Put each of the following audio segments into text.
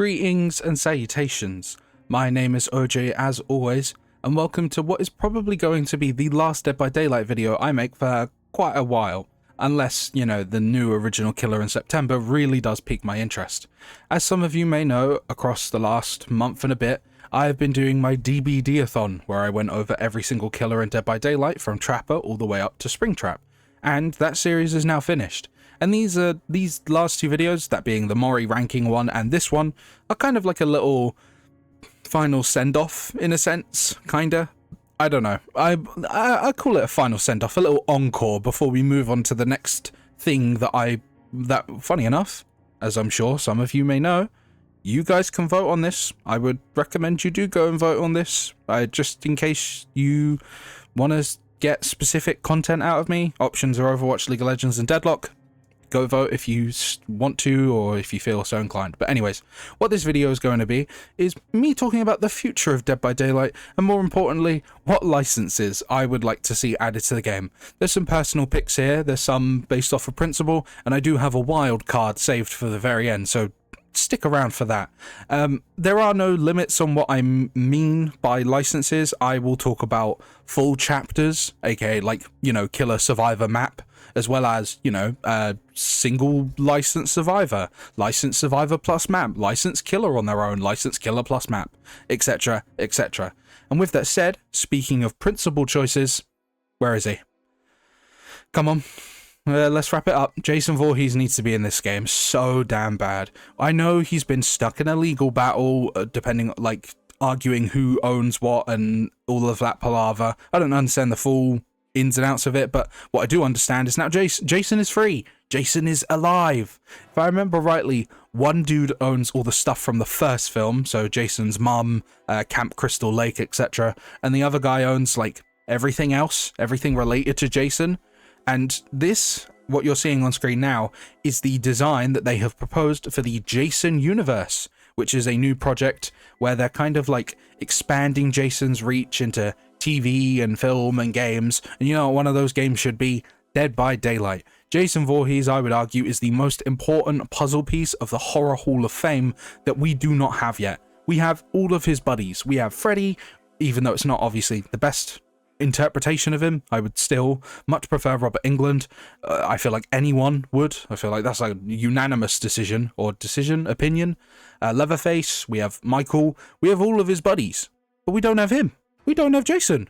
Greetings and salutations. My name is OJ as always, and welcome to what is probably going to be the last Dead by Daylight video I make for quite a while, unless, you know, the new original killer in September really does pique my interest. As some of you may know, across the last month and a bit, I have been doing my DBD-a-thon, where I went over every single killer in Dead by Daylight from Trapper all the way up to Springtrap, and that series is now finished. And these last two videos, that being the Mori ranking one and this one, are kind of like a little final send-off in a sense, kinda. I don't know. I call it a final send-off, a little encore before we move on to the next thing that funny enough, as I'm sure some of you may know, you guys can vote on this. I would recommend you do go and vote on this, just in case you want to get specific content out of me. Options are Overwatch, League of Legends, and Deadlock. Go vote if you want to, or if you feel so inclined. But anyways, what this video is going to be is me talking about the future of Dead by Daylight, and more importantly, what licenses I would like to see added to the game. There's some personal picks here, there's some based off of principle, and I do have a wild card saved for the very end, so stick around for that. There are no limits on what I mean by licenses. I will talk about full chapters, aka like, you know, killer survivor map, as well as, you know, single license survivor plus map, licensed killer on their own, licensed killer plus map, etc, etc. And with that said, speaking of principal choices, where is he? Come on. Let's wrap it up. Jason Voorhees needs to be in this game so damn bad. I know he's been stuck in a legal battle, depending, like, arguing who owns what and all of that palaver. I don't understand the full ins and outs of it, but what I do understand is now Jason is free. Jason is alive. If I remember rightly, one dude owns all the stuff from the first film, so Jason's mum, Camp Crystal Lake, etc., and the other guy owns, like, everything else, everything related to Jason. And this, what you're seeing on screen now, is the design that they have proposed for the Jason universe, which is a new project where they're kind of like expanding Jason's reach into TV and film and games. And you know what one of those games should be? Dead by Daylight. Jason Voorhees, I would argue, is the most important puzzle piece of the Horror Hall of Fame that we do not have yet. We have all of his buddies. We have Freddy, even though it's not obviously the best interpretation of him. I would still much prefer Robert Englund. I feel like anyone would. I feel like that's a unanimous decision, opinion. Leatherface, we have Michael, we have all of his buddies, but we don't have him. We don't have Jason.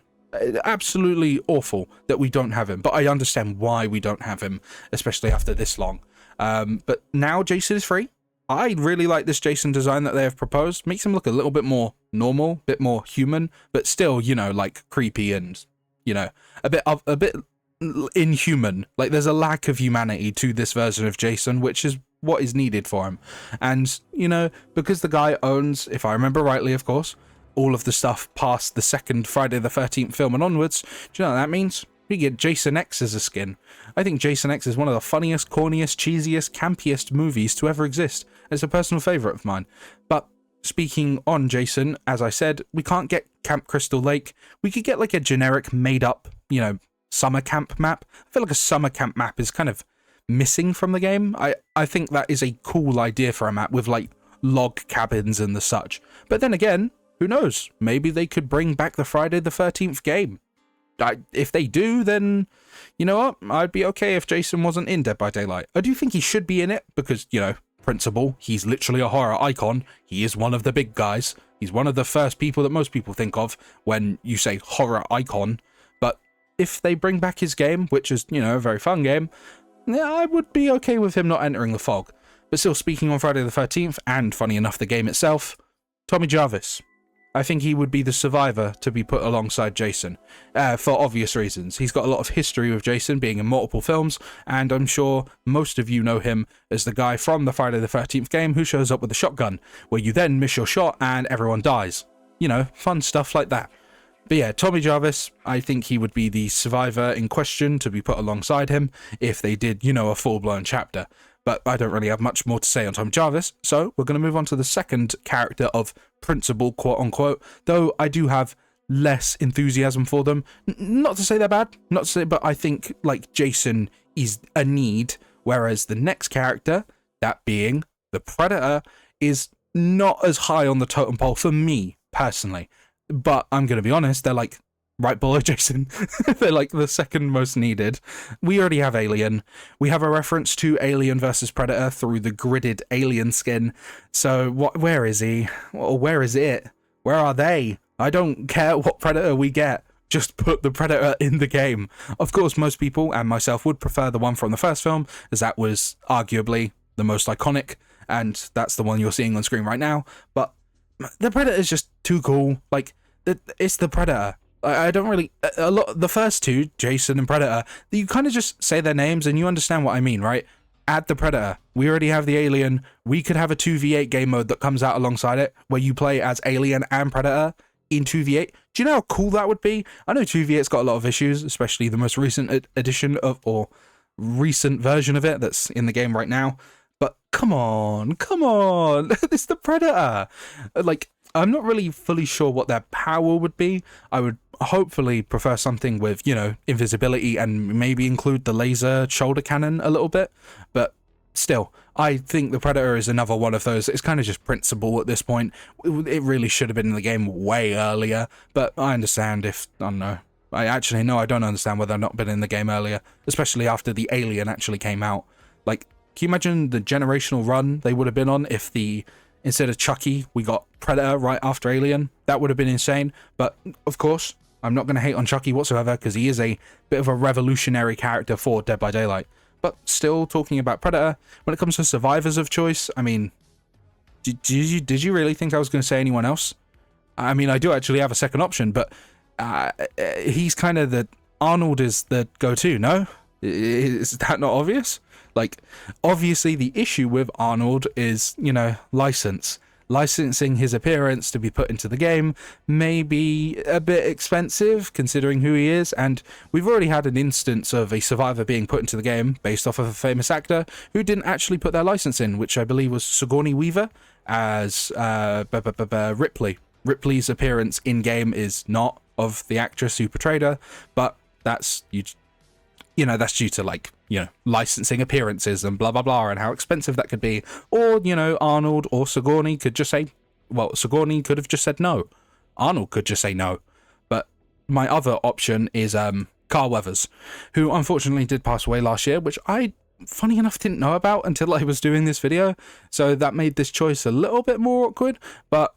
Absolutely awful that we don't have him, but I understand why we don't have him, especially after this long. But now Jason is free. I really like this Jason design that they have proposed. Makes him look a little bit more normal, bit more human, but still, you know, like creepy and, you know, a bit inhuman. Like there's a lack of humanity to this version of Jason, which is what is needed for him. And, you know, because the guy owns, if I remember rightly, of course, all of the stuff past the second Friday the 13th film and onwards, do you know what that means? We get Jason X as a skin. I think Jason X is one of the funniest, corniest, cheesiest, campiest movies to ever exist. It's a personal favourite of mine. But speaking on Jason, as I said, we can't get Camp Crystal Lake. We could get like a generic made-up, you know, summer camp map. I feel like a summer camp map is kind of missing from the game. I think that is a cool idea for a map with like log cabins and the such. But then again, who knows? Maybe they could bring back the Friday the 13th game. If they do, then, you know what, I'd be okay if Jason wasn't in Dead by Daylight. I do think he should be in it because, you know, principle, he's literally a horror icon. He is one of the big guys. He's one of the first people that most people think of when you say horror icon. But if they bring back his game, which is, you know, a very fun game, yeah, I would be okay with him not entering the fog. But still, speaking on Friday the 13th, and funny enough, the game itself, Tommy Jarvis. I think he would be the survivor to be put alongside Jason, for obvious reasons. He's got a lot of history with Jason being in multiple films, and I'm sure most of you know him as the guy from the Friday the 13th game who shows up with a shotgun, where you then miss your shot and everyone dies. You know, fun stuff like that. But yeah, Tommy Jarvis, I think he would be the survivor in question to be put alongside him if they did, you know, a full-blown chapter. But I don't really have much more to say on Tom Jarvis, so we're going to move on to the second character of principle, quote-unquote, though I do have less enthusiasm for them. Not to say they're bad, not to say, but I think, like, Jason is a need, whereas the next character, that being the Predator, is not as high on the totem pole for me personally. But I'm going to be honest, they're like right below Jason. They're like the second most needed. We already have Alien. We have a reference to Alien versus Predator through the gridded Alien skin. So where is he? Or where is it? Where are they? I don't care what Predator we get. Just put the Predator in the game. Of course, most people, and myself, would prefer the one from the first film, as that was arguably the most iconic, and that's the one you're seeing on screen right now. But the Predator is just too cool. Like, it's the Predator. I don't really... the first two, Jason and Predator, you kind of just say their names and you understand what I mean, right? Add the Predator. We already have the Alien. We could have a 2v8 game mode that comes out alongside it, where you play as Alien and Predator in 2v8. Do you know how cool that would be? I know 2v8's got a lot of issues, especially the most recent edition of, or recent version of it that's in the game right now. But come on, it's the Predator. Like, I'm not really fully sure what their power would be. I would hopefully prefer something with, you know, invisibility and maybe include the laser shoulder cannon a little bit. But still, I think the Predator is another one of those. It's kind of just principle at this point. It really should have been in the game way earlier, but I understand if, I don't know. I don't understand whether or not been in the game earlier, especially after the Alien actually came out. Like, can you imagine the generational run they would have been on if instead of Chucky, we got Predator right after Alien? That would have been insane. But, of course, I'm not going to hate on Chucky whatsoever, because he is a bit of a revolutionary character for Dead by Daylight. But still, talking about Predator, when it comes to survivors of choice, I mean, did you really think I was going to say anyone else? I mean, I do actually have a second option, but he's kind of Arnold is the go-to, no? Is that not obvious? Like, obviously the issue with Arnold is, you know, licensing his appearance to be put into the game may be a bit expensive considering who he is, and we've already had an instance of a survivor being put into the game based off of a famous actor who didn't actually put their license in, which I believe was Sigourney Weaver as Ripley. Ripley's appearance in game is not of the actress who portrayed her, but that's you know, that's due to, like, you know, licensing appearances and blah, blah, blah, and how expensive that could be. Or, you know, Arnold or Sigourney could just say, well, Sigourney could have just said no. Arnold could just say no. But my other option is Carl Weathers, who unfortunately did pass away last year, which I, funny enough, didn't know about until I was doing this video. So that made this choice a little bit more awkward. But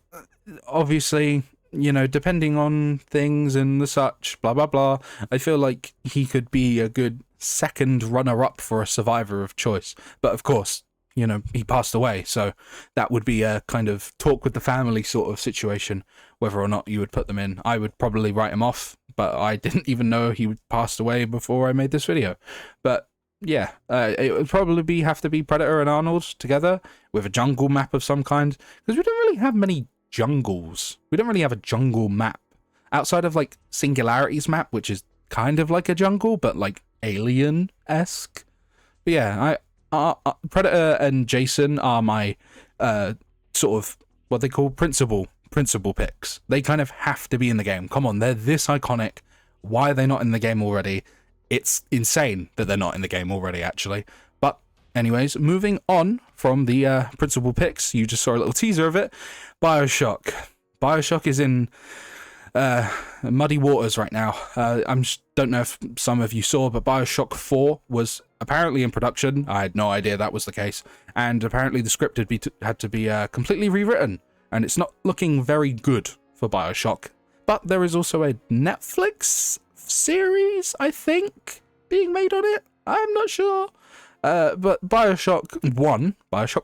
obviously, you know, depending on things and the such, blah, blah, blah, I feel like he could be a good second runner-up for a survivor of choice. But of course, you know, he passed away, so that would be a kind of talk with the family sort of situation, whether or not you would put them in. I would probably write him off, but I didn't even know he passed away before I made this video. But yeah, it would probably have to be Predator and Arnold together with a jungle map of some kind, because we don't really have many jungles. We don't really have a jungle map outside of, like, Singularity's map, which is kind of like a jungle but like Alien-esque. But yeah, Predator and Jason are my sort of what they call principal picks. They kind of have to be in the game. Come on, they're this iconic. Why are they not in the game already? It's insane that they're not in the game already, actually. But anyways, moving on from the principal picks, you just saw a little teaser of it. Bioshock. Bioshock is in muddy waters right now. Don't know if some of you saw, but Bioshock 4 was apparently in production. I had no idea that was the case. And apparently the script had to be completely rewritten. And it's not looking very good for Bioshock. But there is also a Netflix series, I think, being made on it. I'm not sure. But Bioshock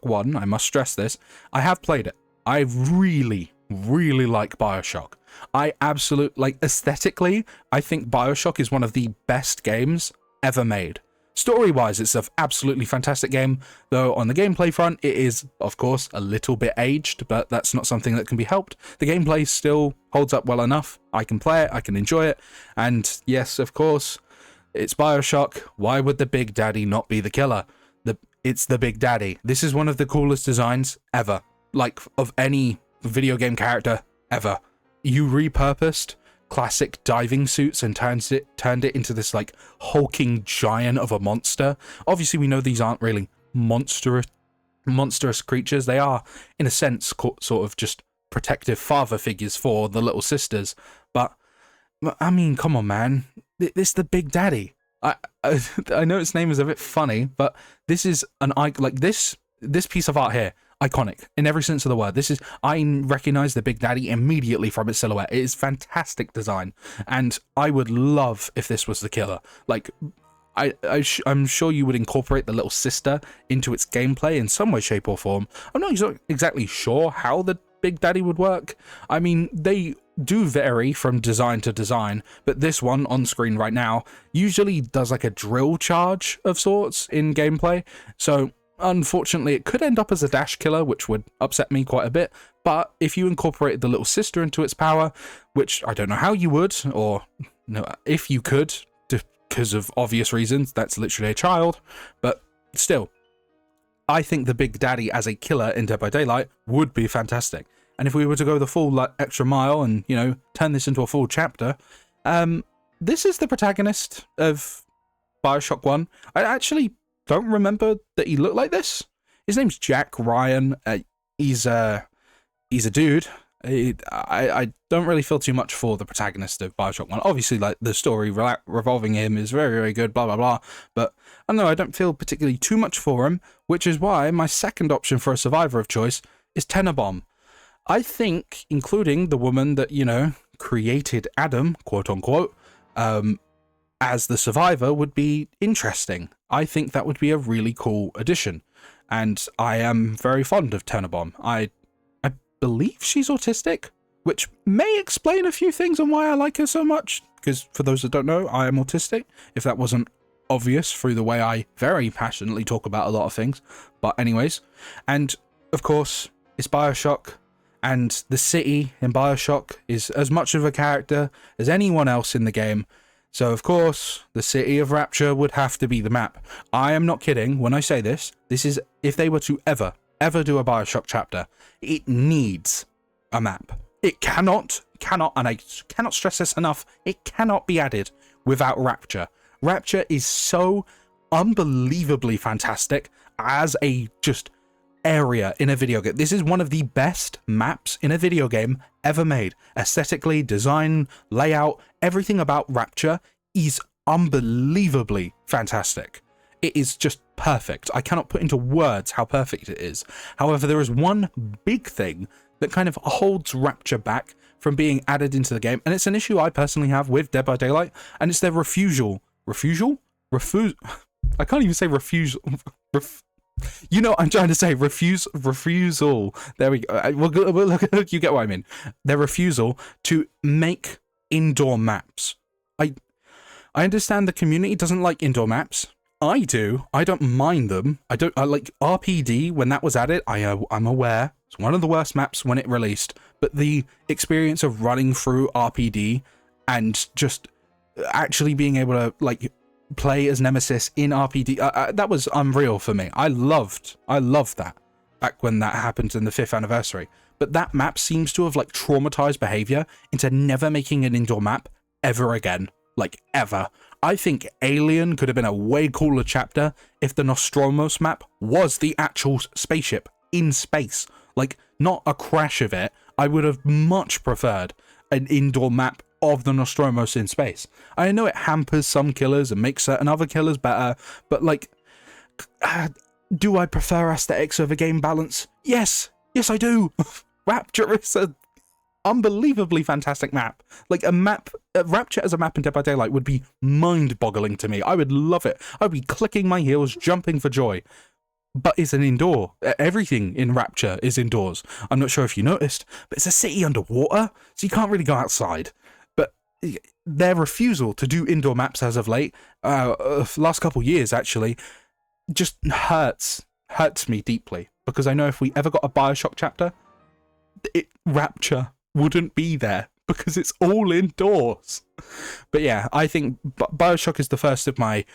1, I must stress this, I have played it. I really, really like Bioshock. I absolutely, aesthetically, I think Bioshock is one of the best games ever made. Story-wise, it's an absolutely fantastic game, though on the gameplay front, it is, of course, a little bit aged, but that's not something that can be helped. The gameplay still holds up well enough. I can play it, I can enjoy it, and yes, of course, it's Bioshock. Why would the Big Daddy not be the killer? It's the Big Daddy. This is one of the coolest designs ever, of any video game character ever. You repurposed classic diving suits and turned it into this hulking giant of a monster. Obviously, we know these aren't really monstrous monstrous creatures. They are, in a sense, sort of just protective father figures for the little sisters. But I mean, come on, man, it's the Big Daddy. I know its name is a bit funny, but this is an like this piece of art here, iconic in every sense of the word. I recognize the Big Daddy immediately from its silhouette. It is fantastic design, and I would love if this was the killer. Like, I'm sure you would incorporate the little sister into its gameplay in some way, shape, or form. I'm not exactly sure how the Big Daddy would work. I mean, they do vary from design to design, but this one on screen right now usually does like a drill charge of sorts in gameplay. So unfortunately, it could end up as a dash killer, which would upset me quite a bit. But if you incorporated the little sister into its power, which I don't know how you would, or no, if you could, because of obvious reasons, that's literally a child, but still, I think the Big Daddy as a killer in Dead by Daylight would be fantastic. And if we were to go the full extra mile and, you know, turn this into a full chapter, this is the protagonist of Bioshock 1. I actually don't remember that he looked like this. His name's Jack Ryan. He's a dude. I don't really feel too much for the protagonist of Bioshock 1. Obviously, like, the story revolving him is very, very good, blah, blah, blah. But I don't know, I don't feel particularly too much for him, which is why my second option for a survivor of choice is Tenenbaum. I think including the woman that, you know, created Adam, quote unquote, as the survivor would be interesting. I think that would be a really cool addition. And I am very fond of Tenenbaum. I believe she's autistic, which may explain a few things on why I like her so much, because for those that don't know, I am autistic, if that wasn't obvious through the way I very passionately talk about a lot of things. But anyways, and of course, it's Bioshock, and the city in Bioshock is as much of a character as anyone else in the game. So of course, the city of Rapture would have to be the map. I am not kidding when I say this. This is, if they were to ever do a Bioshock chapter, it needs a map. It cannot, and I cannot stress this enough, it cannot be added without Rapture. Rapture is so unbelievably fantastic as a just area in a video game. This is one of the best maps in a video game ever made. Aesthetically, design, layout, everything about Rapture is unbelievably fantastic. It is just perfect. I cannot put into words how perfect it is. However, there is one big thing that kind of holds Rapture back from being added into the game, and it's an issue I personally have with Dead by Daylight, and it's their refusal. I can't even say refusal. You know what I'm trying to say. Refusal. There we go. You get what I mean. Their refusal to make indoor maps. I understand the community doesn't like indoor maps. I do. I don't mind them. I like RPD when that was added. I'm aware it's one of the worst maps when it released, but the experience of running through RPD and just actually being able to like play as Nemesis in RPD, that was unreal for me. I loved that back when that happened in the 5th anniversary. But that map seems to have like traumatized behavior into never making an indoor map ever again. Like ever. I think Alien could have been a way cooler chapter if the Nostromo's map was the actual spaceship in space. Like, not a crash of it. I would have much preferred an indoor map of the Nostromos in space. I know it hampers some killers and makes certain other killers better, but like, do I prefer aesthetics over game balance? Yes I do. Rapture is a unbelievably fantastic map. Like a map, Rapture as a map in Dead by Daylight would be mind-boggling to me. I would love it. I'd be clicking my heels, jumping for joy. But it's an indoor. Everything in Rapture is indoors. I'm not sure if you noticed, but it's a city underwater, so you can't really go outside. But their refusal to do indoor maps as of late, last couple years actually, just hurts me deeply. Because I know if we ever got a Bioshock chapter, Rapture wouldn't be there because it's all indoors. But yeah, I think Bioshock is the first of my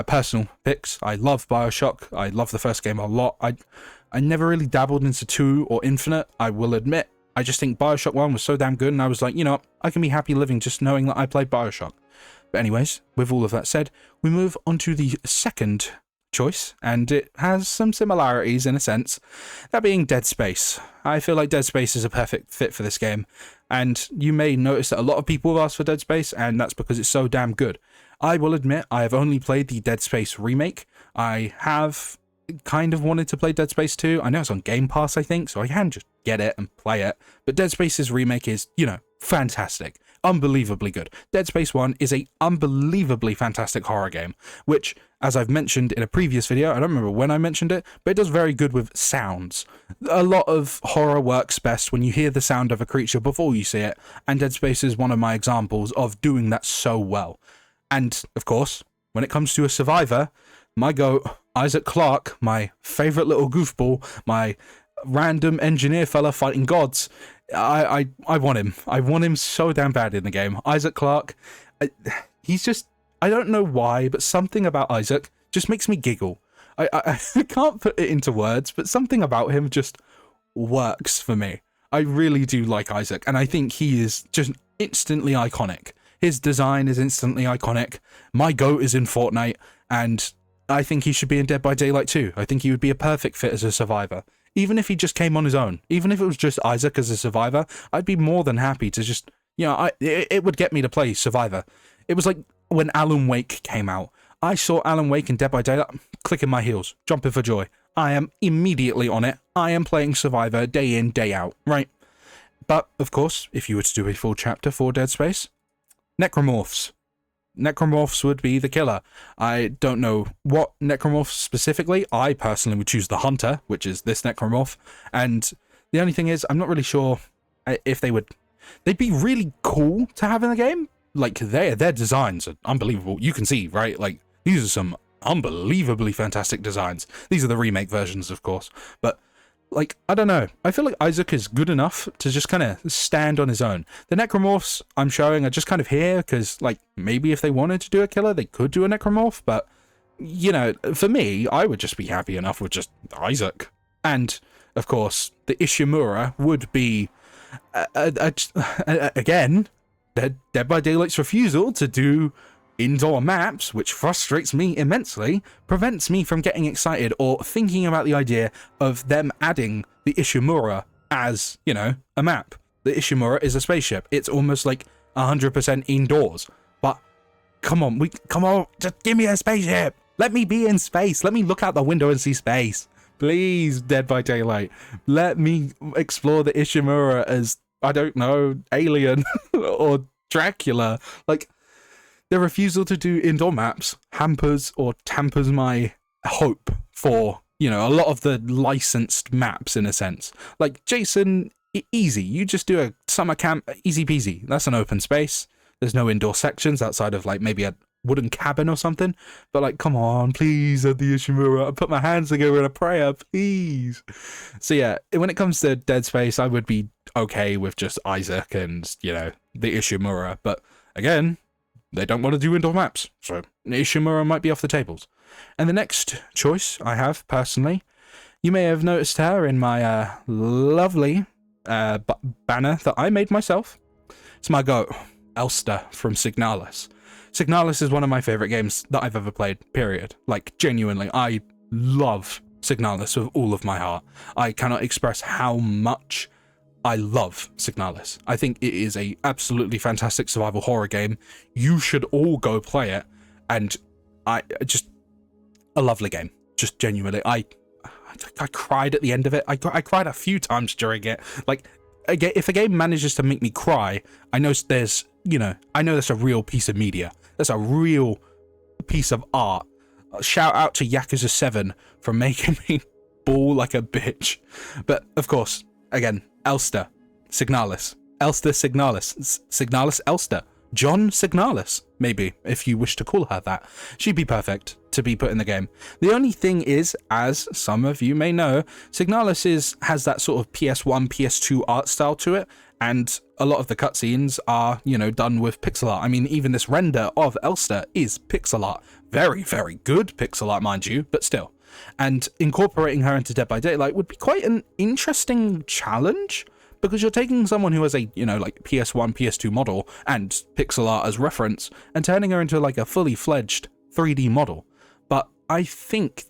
personal picks. I love Bioshock. I love the first game a lot. I never really dabbled into 2 or Infinite, I will admit. I just think Bioshock 1 was so damn good, and I was like, you know what, I can be happy living just knowing that I played Bioshock. But anyways, with all of that said, we move on to the second choice, and it has some similarities in a sense, that being DeadSpace. I feel like DeadSpace is a perfect fit for this game, and you may notice that a lot of people have asked for DeadSpace, and that's because it's so damn good. I will admit, I have only played the DeadSpace remake. I have kind of wanted to play Dead Space 2. I know it's on Game Pass, I think, so I can just get it and play it. But Dead Space's remake is, you know, fantastic. Unbelievably good. Dead Space 1 is a unbelievably fantastic horror game, which, as I've mentioned in a previous video, I don't remember when I mentioned it, but it does very good with sounds. A lot of horror works best when you hear the sound of a creature before you see it, and Dead Space is one of my examples of doing that so well. And, of course, when it comes to a survivor, my goat, Isaac Clarke, my favourite little goofball, my random engineer fella fighting gods, I want him. I want him so damn bad in the game. Isaac Clarke, he's just, I don't know why, but something about Isaac just makes me giggle. I can't put it into words, but something about him just works for me. I really do like Isaac, and I think he is just instantly iconic. His design is instantly iconic. My goat is in Fortnite, and I think he should be in Dead by Daylight too. I think he would be a perfect fit as a survivor. Even if he just came on his own, even if it was just Isaac as a survivor, I'd be more than happy to just, you know, it would get me to play Survivor. It was like when Alan Wake came out. I saw Alan Wake in Dead by Daylight, clicking my heels, jumping for joy. I am immediately on it. I am playing Survivor day in, day out, right? But, of course, if you were to do a full chapter for Dead Space, Necromorphs. Necromorphs would be the killer. I don't know what Necromorphs specifically. I personally would choose the Hunter, which is this Necromorph. And the only thing is, I'm not really sure if they would... They'd be really cool to have in the game. Like, their designs are unbelievable. You can see, right? Like, these are some unbelievably fantastic designs. These are the remake versions, of course. But, like, I don't know. I feel like Isaac is good enough to just kind of stand on his own. The Necromorphs I'm showing are just kind of here because, like, maybe if they wanted to do a killer, they could do a Necromorph. But, you know, for me, I would just be happy enough with just Isaac. And, of course, the Ishimura would be, again, Dead by Daylight's refusal to do indoor maps, which frustrates me immensely, prevents me from getting excited or thinking about the idea of them adding the Ishimura as, you know, a map. The Ishimura is a spaceship. It's almost like 100% indoors. But come on, just give me a spaceship. Let me be in space. Let me look out the window and see space. Please, Dead by Daylight. Let me explore the Ishimura as, I don't know, Alien or Dracula. Like, the refusal to do indoor maps hampers or tampers my hope for, you know, a lot of the licensed maps in a sense. Like Jason, easy. You just do a summer camp, easy peasy. That's an open space. There's no indoor sections outside of like maybe a wooden cabin or something. But like, come on, please, add the Ishimura. I put my hands together in a prayer, please. So yeah, when it comes to Dead Space, I would be okay with just Isaac and, you know, the Ishimura. But again, they don't want to do indoor maps, so Ishimura might be off the tables. And the next choice I have, personally, you may have noticed her in my lovely banner that I made myself. It's my goat, Elster from Signalis. Signalis is one of my favourite games that I've ever played, period. Like, genuinely, I love Signalis with all of my heart. I cannot express how much I love Signalis. I think it is a absolutely fantastic survival horror game. You should all go play it, and a lovely game. Just genuinely, I cried at the end of it. I cried a few times during it. Like, again, if a game manages to make me cry, I know there's, you know, I know that's a real piece of media. That's a real piece of art. Shout out to Yakuza 7 for making me bawl like a bitch. But of course, again, Elster, Signalis, Elster Signalis, Signalis Elster, John Signalis, maybe, if you wish to call her that. She'd be perfect to be put in the game. The only thing is, as some of you may know, Signalis has that sort of PS1, PS2 art style to it, and a lot of the cutscenes are, you know, done with pixel art. I mean, even this render of Elster is pixel art. Very, very good pixel art, mind you, but still. And incorporating her into Dead by Daylight would be quite an interesting challenge, because you're taking someone who has a, you know, like PS1, PS2 model and pixel art as reference and turning her into like a fully fledged 3D model. but I think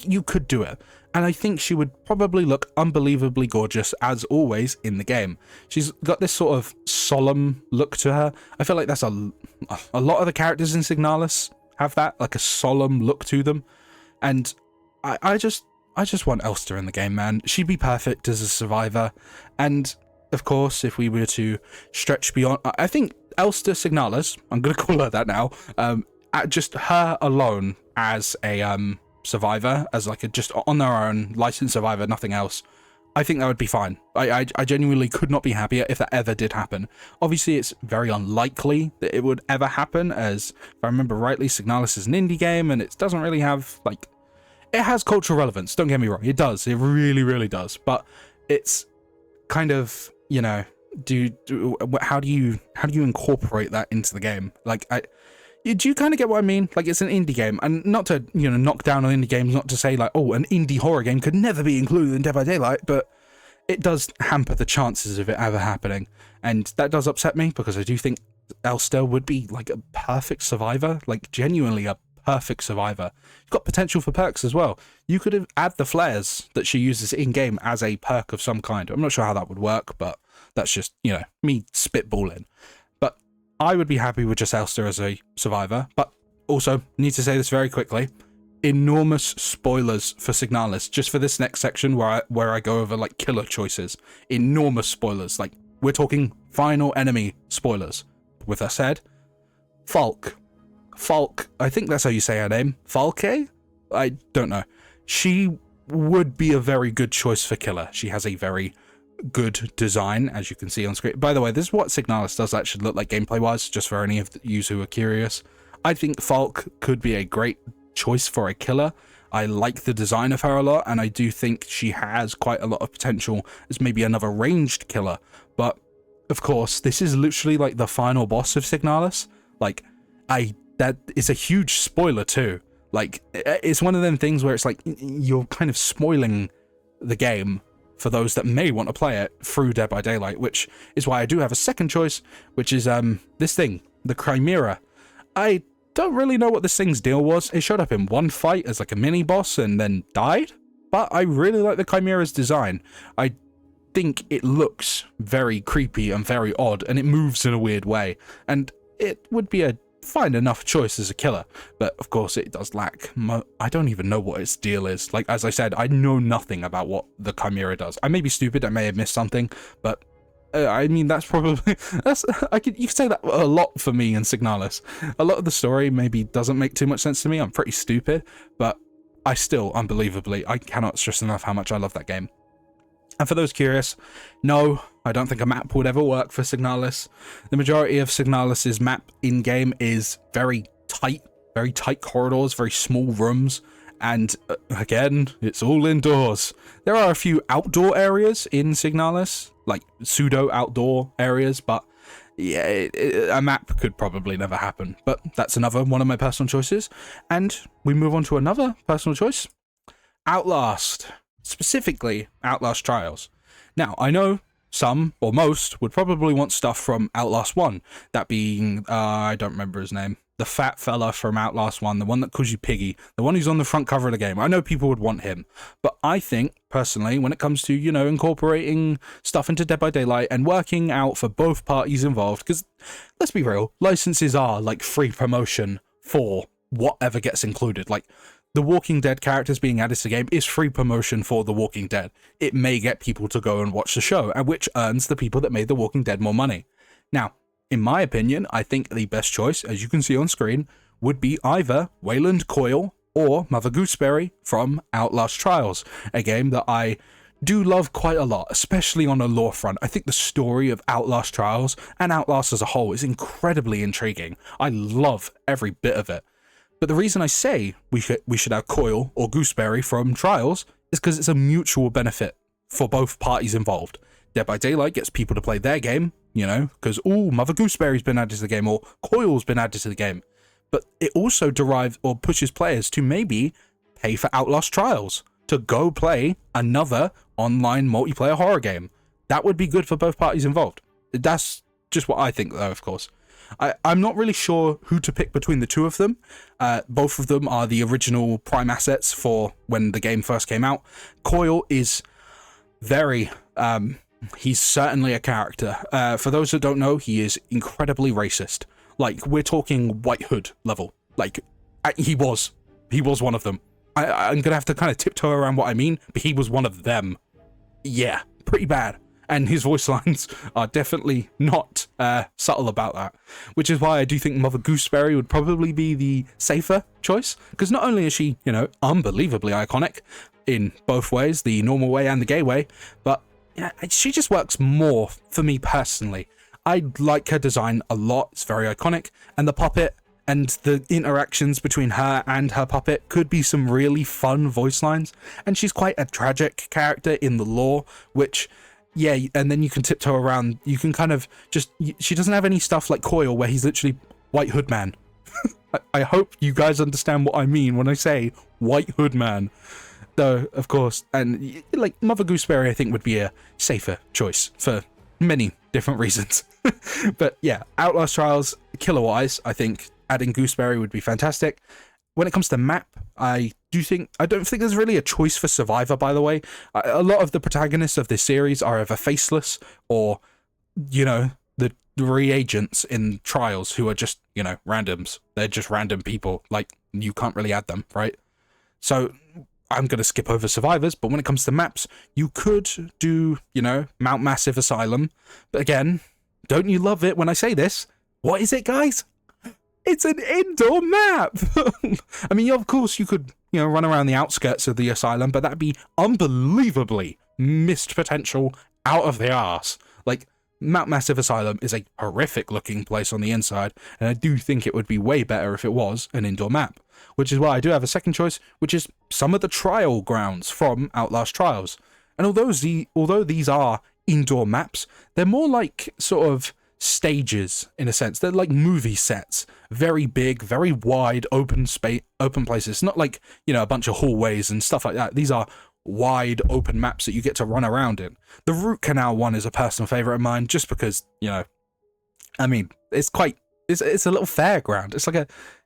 you could do it. And I think she would probably look unbelievably gorgeous, as always, in the game. She's got this sort of solemn look to her. I feel like that's a lot of the characters in Signalis have that, like a solemn look to them. And I just want Elster in the game, man. She'd be perfect as a survivor. And, of course, if we were to stretch beyond... I think Elster Signalis, I'm going to call her that now, just her alone as a... survivor, as like a just on their own licensed survivor, nothing else, I think that would be fine. I genuinely could not be happier if that ever did happen. Obviously, it's very unlikely that it would ever happen, as if I remember rightly, Signalis is an indie game and it doesn't really have like, it has cultural relevance, don't get me wrong, it does, it really does, but it's kind of, you know, how do you incorporate that into the game? Like, do you kind of get what I mean? Like, it's an indie game, and not to, you know, knock down on indie games, not to say like, oh, an indie horror game could never be included in Dead by Daylight, but it does hamper the chances of it ever happening, and that does upset me, because I do think Elster would be like a perfect survivor, like genuinely a perfect survivor. You've got potential for perks as well. You could have add the flares that she uses in-game as a perk of some kind. I'm not sure how that would work, but that's just, you know, me spitballing. I would be happy with just Elster as a survivor, but also need to say this very quickly. Enormous spoilers for Signalis, just for this next section where I go over like killer choices. Enormous spoilers, like we're talking final enemy spoilers. With that said, Falk, I think that's how you say her name. Falke? I don't know. She would be a very good choice for killer. She has a very good design, as you can see on screen. By the way, this is what Signalis does actually look like gameplay wise, just for any of you who are curious. I think Falk could be a great choice for a killer. I like the design of her a lot, and I do think she has quite a lot of potential as maybe another ranged killer. But of course, this is literally like the final boss of Signalis. Like, that is a huge spoiler too. Like, it's one of them things where it's like you're kind of spoiling the game for those that may want to play it through Dead by Daylight, which is why I do have a second choice, which is this thing, the Chimera. I don't really know what this thing's deal was. It showed up in one fight as like a mini boss and then died, but I really like the Chimera's design. I think it looks very creepy and very odd, and it moves in a weird way, and it would be a fine enough choice as a killer, but of course it does lack I don't even know what its deal is. Like, as I said, I know nothing about what the Chimera does. I may be stupid, I may have missed something, but I mean, that's probably you could say that a lot for me in Signalis. A lot of the story maybe doesn't make too much sense to me. I'm pretty stupid, but I still, unbelievably, I cannot stress enough how much I love that game. And for those curious, no, I don't think a map would ever work for Signalis. The majority of Signalis's map in-game is very tight corridors, very small rooms, and again, it's all indoors. There are a few outdoor areas in Signalis, like pseudo-outdoor areas, but yeah, a map could probably never happen. But that's another one of my personal choices. And we move on to another personal choice. Outlast. Specifically, Outlast Trials. Now, I know some, or most, would probably want stuff from Outlast 1. That being, I don't remember his name. The fat fella from Outlast 1, the one that calls you Piggy, the one who's on the front cover of the game. I know people would want him. But I think, personally, when it comes to, you know, incorporating stuff into Dead by Daylight and working out for both parties involved, because, let's be real, licenses are like free promotion for whatever gets included. Like, The Walking Dead characters being added to the game is free promotion for The Walking Dead. It may get people to go and watch the show, and which earns the people that made The Walking Dead more money. Now, in my opinion, I think the best choice, as you can see on screen, would be either Wayland Coyle or Mother Gooseberry from Outlast Trials, a game that I do love quite a lot, especially on a lore front. I think the story of Outlast Trials and Outlast as a whole is incredibly intriguing. I love every bit of it. But the reason I say we should have Coyle or Gooseberry from Trials is because it's a mutual benefit for both parties involved. Dead by Daylight gets people to play their game, you know, because, oh, Mother Gooseberry's been added to the game, or Coyle's been added to the game. But it also derives or pushes players to maybe pay for Outlast Trials, to go play another online multiplayer horror game. That would be good for both parties involved. That's just what I think, though, of course. I'm not really sure who to pick between the two of them. Both of them are the original Prime assets for when the game first came out. Coil is very... he's certainly a character. For those that don't know, he is incredibly racist. Like, we're talking White Hood level. Like, he was one of them. I'm gonna have to kind of tiptoe around what I mean, but he was one of them. Yeah, pretty bad. And his voice lines are definitely not subtle about that, which is why I do think Mother Gooseberry would probably be the safer choice, because not only is she, you know, unbelievably iconic in both ways, the normal way and the gay way, but yeah, she just works more for me personally. I like her design a lot. It's very iconic, and the puppet and the interactions between her and her puppet could be some really fun voice lines, and she's quite a tragic character in the lore, which... yeah, and then you can tiptoe around. You can kind of just... she doesn't have any stuff like Coil, where he's literally White Hood Man. I hope you guys understand what I mean when I say White Hood Man. Though, of course, and like Mother Gooseberry, I think would be a safer choice for many different reasons. But yeah, Outlast Trials, killer-wise, I think adding Gooseberry would be fantastic. When it comes to map, I don't think there's really a choice for Survivor, by the way. A lot of the protagonists of this series are either faceless or, you know, the reagents in Trials who are just, you know, randoms. They're just random people. Like, you can't really add them, right? So I'm going to skip over Survivors, but when it comes to maps, you could do, you know, Mount Massive Asylum. But again, don't you love it when I say this? What is it, guys? It's an indoor map! I mean, of course, you could, you know, run around the outskirts of the asylum, but that'd be unbelievably missed potential out of the arse. Like, Mount Massive Asylum is a horrific-looking place on the inside, and I do think it would be way better if it was an indoor map. Which is why I do have a second choice, which is some of the trial grounds from Outlast Trials. And although these are indoor maps, they're more like sort of stages in a sense. They're like movie sets, very big, very wide, open places. Not like, you know, a bunch of hallways and stuff like that. These are wide open maps that you get to run around in. The Root Canal one is a personal favorite of mine, just because, you know, I mean, it's a little fairground.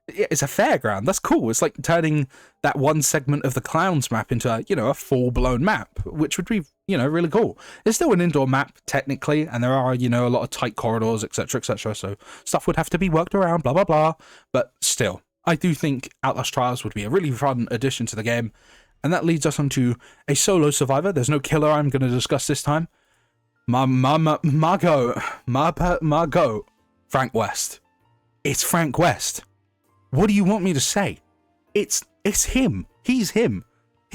It's a fairground. That's cool. It's like turning that one segment of the Clowns map into, you know, a full-blown map, which would be, you know, really cool. It's still an indoor map, technically, and there are, you know, a lot of tight corridors, etc., etc., so stuff would have to be worked around, blah, blah, blah. But still, I do think Outlast Trials would be a really fun addition to the game, and that leads us on to a solo survivor. There's no killer I'm going to discuss this time. Margot, Frank West. It's Frank West. What do you want me to say? It's him. He's him.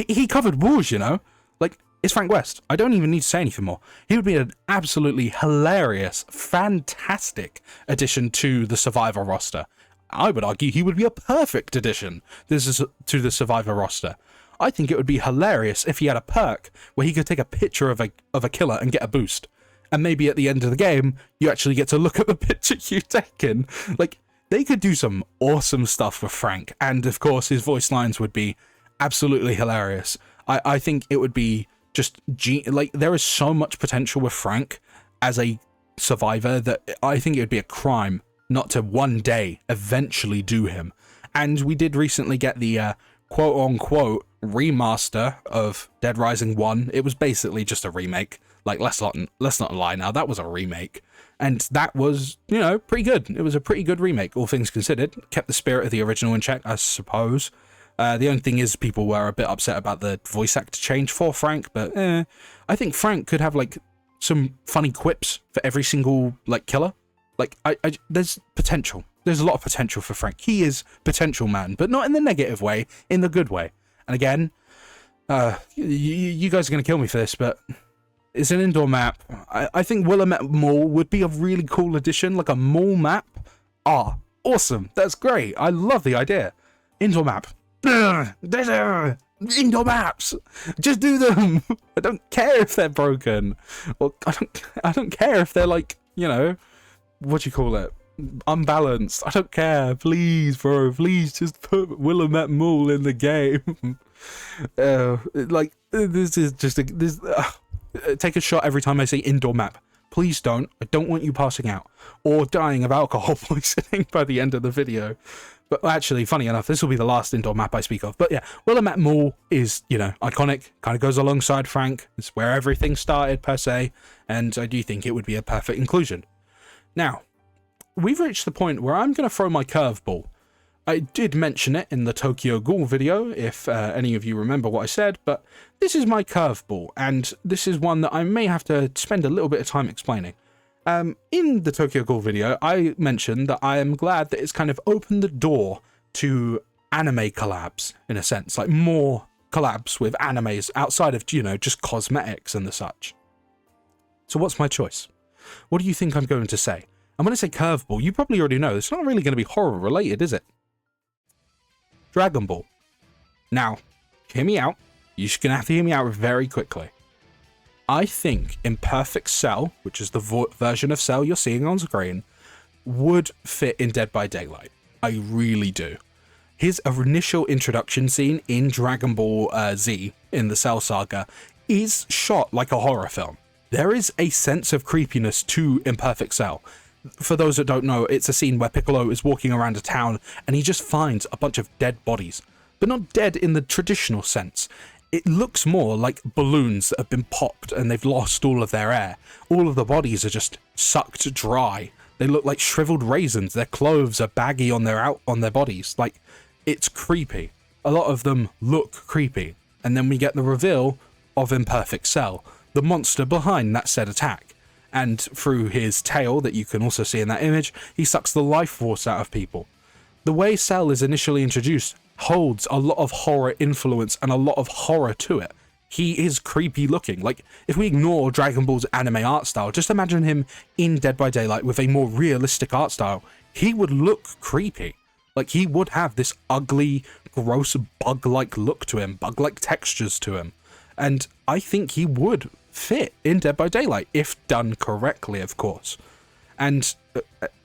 He covered wars, you know? Like, it's Frank West. I don't even need to say anything more. He would be an absolutely hilarious, fantastic addition to the Survivor roster. I would argue he would be a perfect addition to the Survivor roster. I think it would be hilarious if he had a perk where he could take a picture of a killer and get a boost. And maybe at the end of the game, you actually get to look at the picture you've taken. Like, they could do some awesome stuff with Frank, and of course his voice lines would be absolutely hilarious. I think it would be just like, there is so much potential with Frank as a survivor that I think it would be a crime not to one day eventually do him. And we did recently get the quote-unquote remaster of DeadRising 1. It was basically just a remake. Like, let's not lie now, that was a remake. And that was, you know, pretty good. It was a pretty good remake, all things considered. Kept the spirit of the original in check, I suppose. The only thing is, people were a bit upset about the voice actor change for Frank, but I think Frank could have, like, some funny quips for every single, like, killer. Like, there's potential. There's a lot of potential for Frank. He is potential, man, but not in the negative way, in the good way. And again, you guys are going to kill me for this, but it's an indoor map. I think Willamette Mall would be a really cool addition, like a mall map. Ah, awesome. That's great. I love the idea. Indoor map. Indoor maps. Just do them. I don't care if they're broken. Or I don't care if they're, like, you know, what do you call it? Unbalanced. I don't care. Please, bro. Please just put Willamette Mall in the game. Like, this is just take a shot every time I say indoor map. Please don't. I don't want you passing out or dying of alcohol poisoning by the end of the video. But actually, funny enough, this will be the last indoor map I speak of. But yeah, Willamette Mall is, you know, iconic, kind of goes alongside Frank. It's where everything started, per se, and I do think it would be a perfect inclusion. Now, we've reached the point where I'm going to throw my curveball. I did mention it in the Tokyo Ghoul video, if any of you remember what I said, but this is my curveball, and this is one that I may have to spend a little bit of time explaining. In the Tokyo Ghoul video, I mentioned that I am glad that it's kind of opened the door to anime collabs, in a sense, like more collabs with animes outside of, you know, just cosmetics and the such. So what's my choice? What do you think I'm going to say? I'm going to say curveball. You probably already know. It's not really going to be horror related, is it? Dragon Ball. Now, hear me out. You're just going to have to hear me out very quickly. I think Imperfect Cell, which is the version of Cell you're seeing on screen, would fit in Dead by Daylight. I really do. His initial introduction scene in Dragon Ball Z, in the Cell saga, is shot like a horror film. There is a sense of creepiness to Imperfect Cell. For those that don't know, it's a scene where Piccolo is walking around a town and he just finds a bunch of dead bodies. But not dead in the traditional sense. It looks more like balloons that have been popped and they've lost all of their air. All of the bodies are just sucked dry. They look like shriveled raisins. Their clothes are baggy on their bodies. Like, it's creepy. A lot of them look creepy. And then we get the reveal of Imperfect Cell, the monster behind that said attack. And through his tail, that you can also see in that image, he sucks the life force out of people. The way Cell is initially introduced holds a lot of horror influence and a lot of horror to it. He is creepy looking. Like, if we ignore Dragon Ball's anime art style, just imagine him in Dead by Daylight with a more realistic art style. He would look creepy. Like, he would have this ugly, gross, bug-like look to him, bug-like textures to him. And I think he would fit in Dead by Daylight, if done correctly, of course. And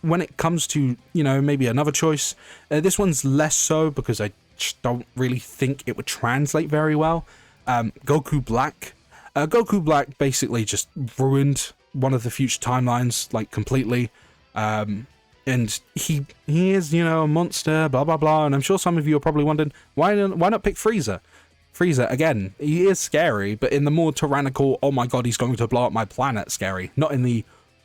when it comes to, you know, maybe another choice, this one's less so because I just don't really think it would translate very well. Goku Black. Goku Black basically just ruined one of the future timelines, like, completely. And he is, you know, a monster, blah, blah, blah. And I'm sure some of you are probably wondering, why not pick Frieza? Frieza, again, he is scary, but in the more tyrannical, oh my god, he's going to blow up my planet scary. Not in the,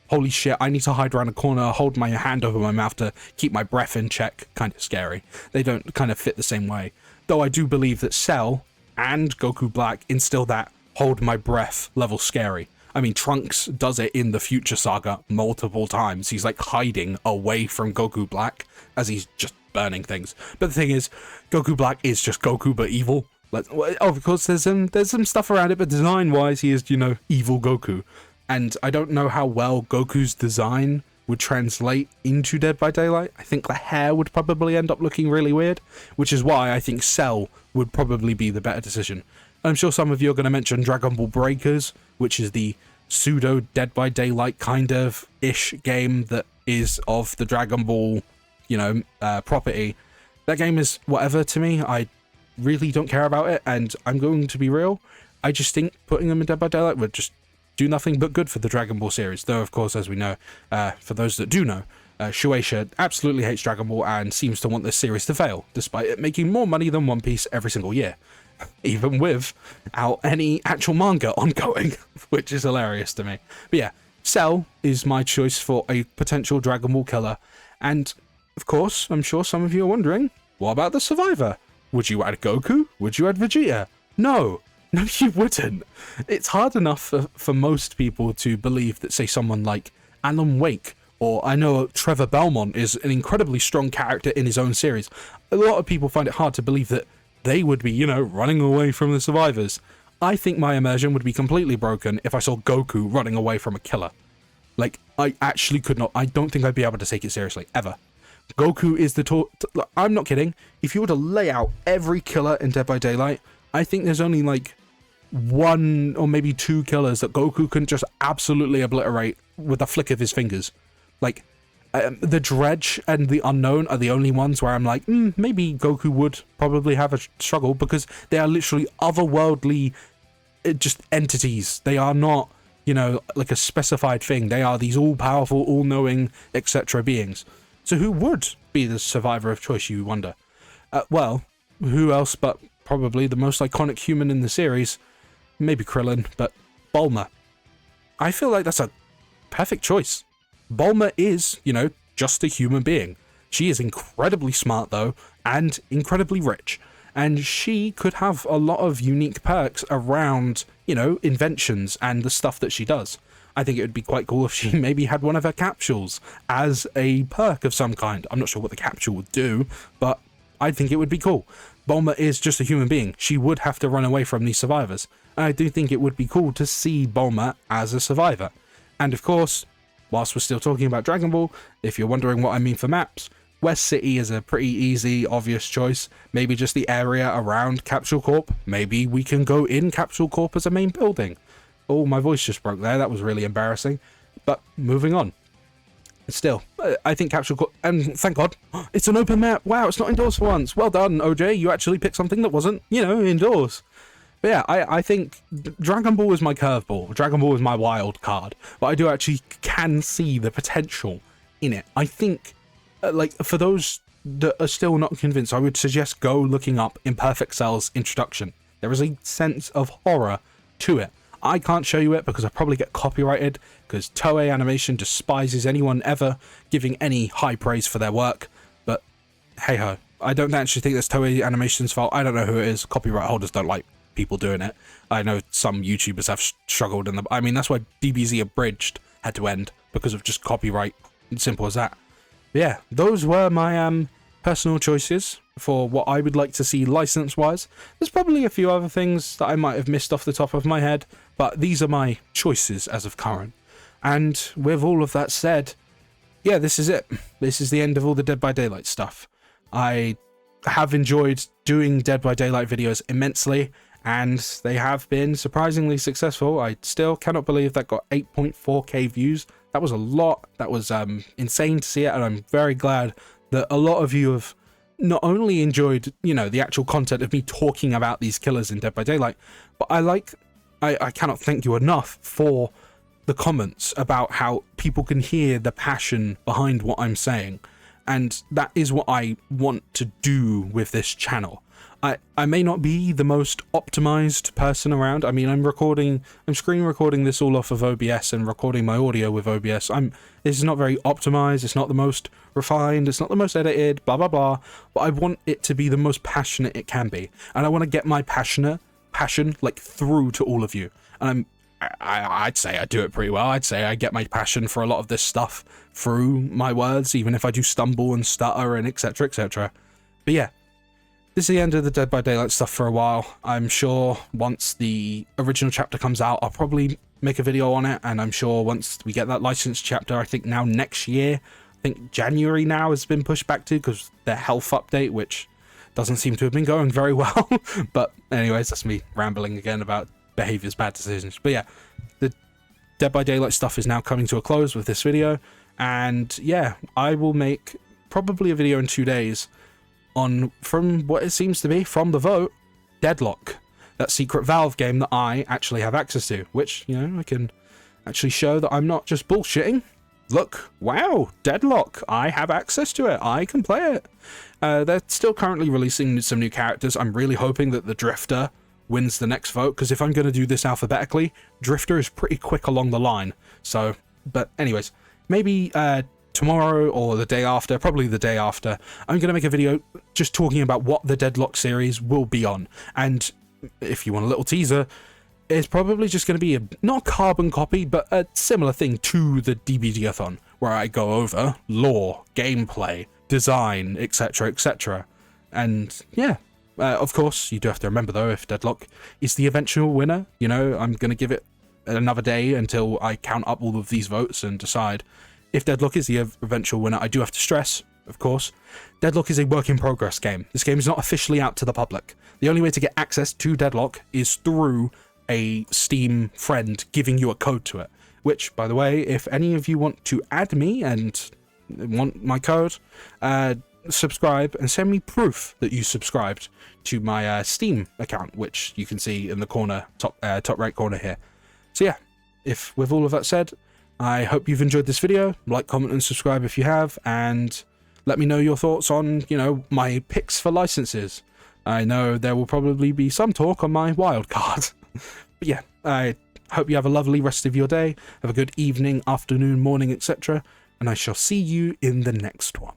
holy shit, I need to hide around a corner, hold my hand over my mouth to keep my breath in check kind of scary. They don't kind of fit the same way. Though I do believe that Cell and Goku Black instill that hold my breath level scary. I mean, Trunks does it in the Future Saga multiple times. He's like hiding away from Goku Black as he's just burning things. But the thing is, Goku Black is just Goku but evil. Of course, there's some stuff around it, but design-wise, he is, you know, evil Goku. And I don't know how well Goku's design would translate into Dead by Daylight. I think the hair would probably end up looking really weird, which is why I think Cell would probably be the better decision. I'm sure some of you are going to mention Dragon Ball Breakers, which is the pseudo Dead by Daylight kind of ish game that is of the Dragon Ball, you know, property. That game is whatever to me. I really don't care about it, and I'm going to be real. I just think putting them in Dead by Daylight would just do nothing but good for the Dragon Ball series. Though, of course, as we know, for those that do know, Shueisha absolutely hates Dragon Ball and seems to want this series to fail, despite it making more money than One Piece every single year, even without any actual manga ongoing, which is hilarious to me. But yeah, Cell is my choice for a potential Dragon Ball killer. And, of course, I'm sure some of you are wondering, what about the Survivor? Would you add Goku? Would you add Vegeta? No, you wouldn't. It's hard enough for most people to believe that, say, someone like Alan Wake, or I know Trevor Belmont is an incredibly strong character in his own series. A lot of people find it hard to believe that they would be, you know, running away from the survivors. I think my immersion would be completely broken if I saw Goku running away from a killer. Like, I actually could not. I don't think I'd be able to take it seriously, ever. Goku is the I'm not kidding. If you were to lay out every killer in Dead by Daylight, I think there's only like one or maybe two killers that Goku can just absolutely obliterate with a flick of his fingers. Like, the Dredge and the Unknown are the only ones where I'm like, maybe Goku would probably have a struggle, because they are literally otherworldly just entities. They are not you know, like a specified thing. They are these all-powerful, all-knowing, etc. beings. So who would be the survivor of choice, you wonder? Well, who else but probably the most iconic human in the series? Maybe Krillin, but Bulma. I feel like that's a perfect choice. Bulma is, you know, just a human being. She is incredibly smart, though, and incredibly rich. And she could have a lot of unique perks around, you know, inventions and the stuff that she does. I think it would be quite cool if she maybe had one of her capsules as a perk of some kind. I'm not sure what the capsule would do, but I think it would be cool. Bulma is just a human being. She would have to run away from these survivors. And I do think it would be cool to see Bulma as a survivor. And of course, whilst we're still talking about Dragon Ball, if you're wondering what I mean for maps, West City is a pretty easy, obvious choice. Maybe just the area around Capsule Corp. Maybe we can go in Capsule Corp as a main building. Oh, my voice just broke there. That was really embarrassing. But moving on. Still, I think Capsule Corp, and thank God, it's an open map. Wow, it's not indoors for once. Well done, OJ. You actually picked something that wasn't, you know, indoors. But yeah, I think Dragon Ball is my curveball. Dragon Ball is my wild card. But I do actually can see the potential in it. I think, like, for those that are still not convinced, I would suggest go looking up Imperfect Cell's introduction. There is a sense of horror to it. I can't show you it because I probably get copyrighted, because Toei Animation despises anyone ever giving any high praise for their work. But hey ho, I don't actually think that's Toei Animation's fault. I don't know who it is. Copyright holders don't like people doing it. I know some YouTubers have struggled in the... I mean, that's why DBZ Abridged had to end, because of just copyright. Simple as that. But yeah, those were my personal choices for what I would like to see license-wise. There's probably a few other things that I might have missed off the top of my head, but these are my choices as of current. And with all of that said, yeah, this is it. This is the end of all the Dead by Daylight stuff. I have enjoyed doing Dead by Daylight videos immensely, and they have been surprisingly successful. I still cannot believe that got 8.4k views. That was a lot. That was insane to see it, and I'm very glad that a lot of you have not only enjoyed, you know, the actual content of me talking about these killers in Dead by Daylight, but I cannot thank you enough for the comments about how people can hear the passion behind what I'm saying. And that is what I want to do with this channel. I may not be the most optimized person around. I mean, I'm screen recording this all off of OBS and recording my audio with OBS. This is not very optimized. It's not the most refined. It's not the most edited, blah, blah, blah. But I want it to be the most passionate it can be. And I want to get my passion like through to all of you. And I'd say I do it pretty well. I'd say I get my passion for a lot of this stuff through my words, even if I do stumble and stutter and etc, etc. But yeah, this is the end of the Dead by Daylight stuff for a while. I'm sure once the original chapter comes out, I'll probably make a video on it. And I'm sure once we get that licensed chapter, I think now next year, I think January now has been pushed back to because their health update, which doesn't seem to have been going very well. But anyways, that's me rambling again about behaviors, bad decisions. But yeah, the Dead by Daylight stuff is now coming to a close with this video. And yeah, I will make probably a video in 2 days on, from what it seems to be, from the vote, Deadlock, that secret Valve game that I actually have access to, which, you know, I can actually show that I'm not just bullshitting. Look, wow, Deadlock, I have access to it, I can play it. They're still currently releasing some new characters. I'm really hoping that the Drifter wins the next vote, because if I'm going to do this alphabetically, Drifter is pretty quick along the line. So, but anyways, maybe tomorrow or the day after, probably the day after, I'm going to make a video just talking about what the Deadlock series will be on. And if you want a little teaser, it's probably just going to be not a carbon copy, but a similar thing to the DBD-a-thon, where I go over lore, gameplay, design, etc, etc. And yeah, of course, you do have to remember though, if Deadlock is the eventual winner, you know, I'm going to give it another day until I count up all of these votes and decide. If Deadlock is the eventual winner, I do have to stress, of course, Deadlock is a work in progress game. This game is not officially out to the public. The only way to get access to Deadlock is through a Steam friend giving you a code to it. Which, by the way, if any of you want to add me and want my code, subscribe and send me proof that you subscribed to my Steam account, which you can see in the corner, top right corner here. So yeah, if with all of that said, I hope you've enjoyed this video. Like, comment, and subscribe if you have, and let me know your thoughts on, you know, my picks for licenses. I know there will probably be some talk on my wildcard. But yeah, I hope you have a lovely rest of your day. Have a good evening, afternoon, morning, etc. And I shall see you in the next one.